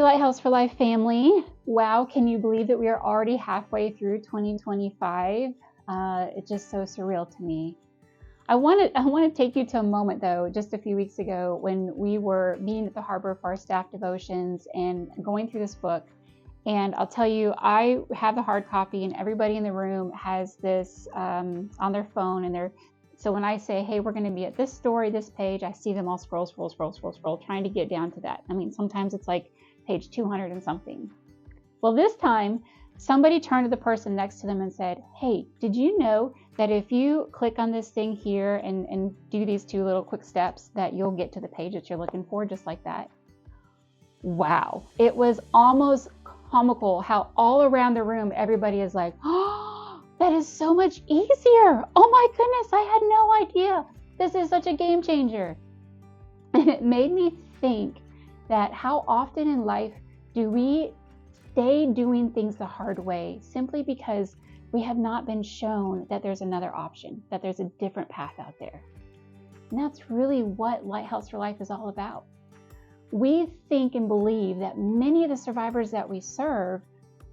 Hey, Lighthouse for Life family. Wow, can you believe that we are already halfway through 2025? It's just so surreal to me. I want to take you to a moment though, just a few weeks ago when we were meeting at the harbor for our staff devotions and going through this book. And I'll tell you, I have the hard copy and everybody in the room has this on their phone so when I say, hey, we're going to be at this story, this page, I see them all scroll, trying to get down to that. I mean, sometimes it's like page 200 and something. Well, this time, somebody turned to the person next to them and said, hey, did you know that if you click on this thing here and do these two little quick steps, that you'll get to the page that you're looking for, just like that? Wow. It was almost comical how all around the room, everybody is like, oh, that is so much easier. Oh my goodness, I had no idea. This is such a game changer. And it made me think that how often in life do we stay doing things the hard way simply because we have not been shown that there's another option, that there's a different path out there. And that's really what Lighthouse for Life is all about. We think and believe that many of the survivors that we serve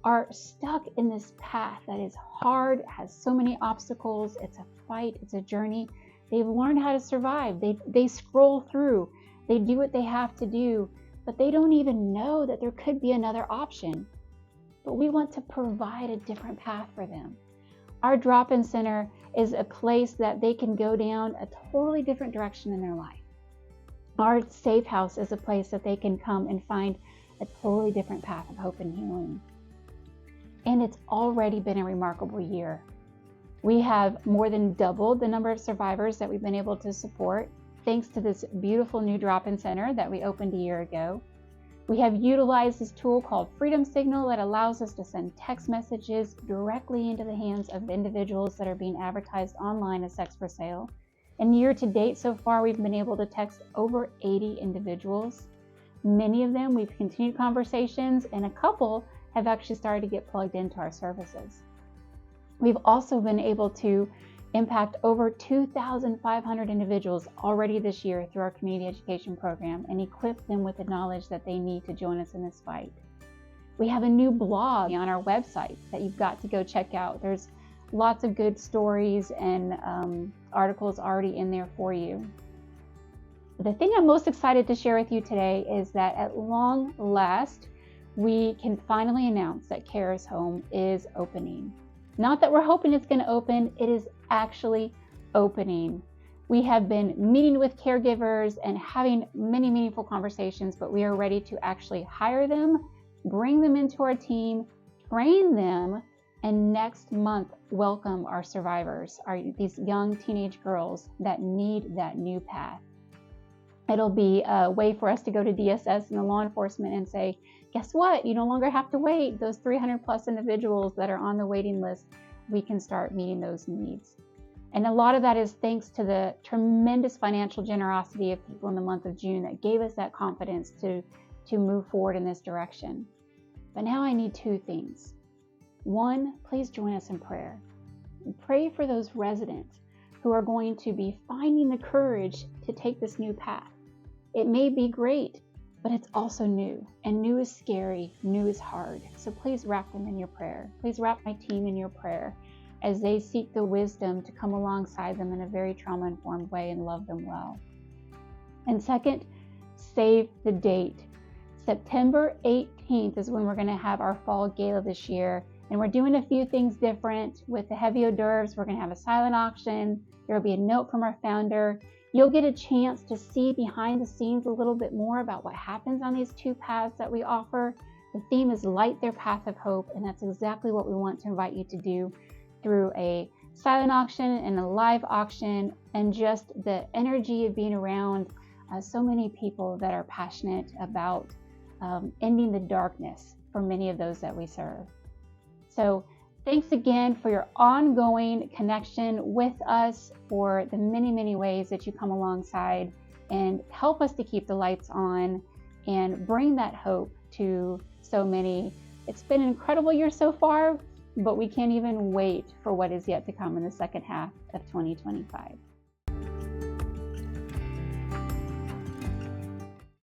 are stuck in this path that is hard, has so many obstacles. It's a fight, it's a journey. They've learned how to survive. They scroll through, they do what they have to do, but they don't even know that there could be another option. But we want to provide a different path for them. Our drop-in center is a place that they can go down a totally different direction in their life. Our safe house is a place that they can come and find a totally different path of hope and healing. And it's already been a remarkable year. We have more than doubled the number of survivors that we've been able to support, thanks to this beautiful new drop-in center that we opened a year ago. We have utilized this tool called Freedom Signal that allows us to send text messages directly into the hands of individuals that are being advertised online as sex for sale. And year to date so far, we've been able to text over 80 individuals. Many of them we've continued conversations, and a couple have actually started to get plugged into our services. We've also been able to impact over 2,500 individuals already this year through our community education program and equip them with the knowledge that they need to join us in this fight. We have a new blog on our website that you've got to go check out. There's lots of good stories and articles already in there for you. The thing I'm most excited to share with you today is that at long last, we can finally announce that Kara's Home is opening. Not that we're hoping it's going to open, it is actually opening. We have been meeting with caregivers and having many meaningful conversations, but we are ready to actually hire them, bring them into our team, train them, and next month welcome our survivors, these young teenage girls that need that new path. It'll be a way for us to go to DSS and the law enforcement and say, guess what? You no longer have to wait. Those 300 plus individuals that are on the waiting list, we can start meeting those needs. And a lot of that is thanks to the tremendous financial generosity of people in the month of June that gave us that confidence to move forward in this direction. But now I need two things. One, please join us in prayer. Pray for those residents who are going to be finding the courage to take this new path. It may be great, but it's also new, and new is scary, new is hard. So please wrap them in your prayer. Please wrap my team in your prayer as they seek the wisdom to come alongside them in a very trauma-informed way and love them well. And second, save the date. September 18th is when we're going to have our fall gala this year, and we're doing a few things different. With the heavy hors d'oeuvres, we're going to have a silent auction. There will be a note from our founder. You'll get a chance to see behind the scenes a little bit more about what happens on these two paths that we offer. The theme is Light Their Path of Hope, and that's exactly what we want to invite you to do through a silent auction and a live auction, and just the energy of being around so many people that are passionate about ending the darkness for many of those that we serve. So thanks again for your ongoing connection with us, for the many, many ways that you come alongside and help us to keep the lights on and bring that hope to so many. It's been an incredible year so far, but we can't even wait for what is yet to come in the second half of 2025.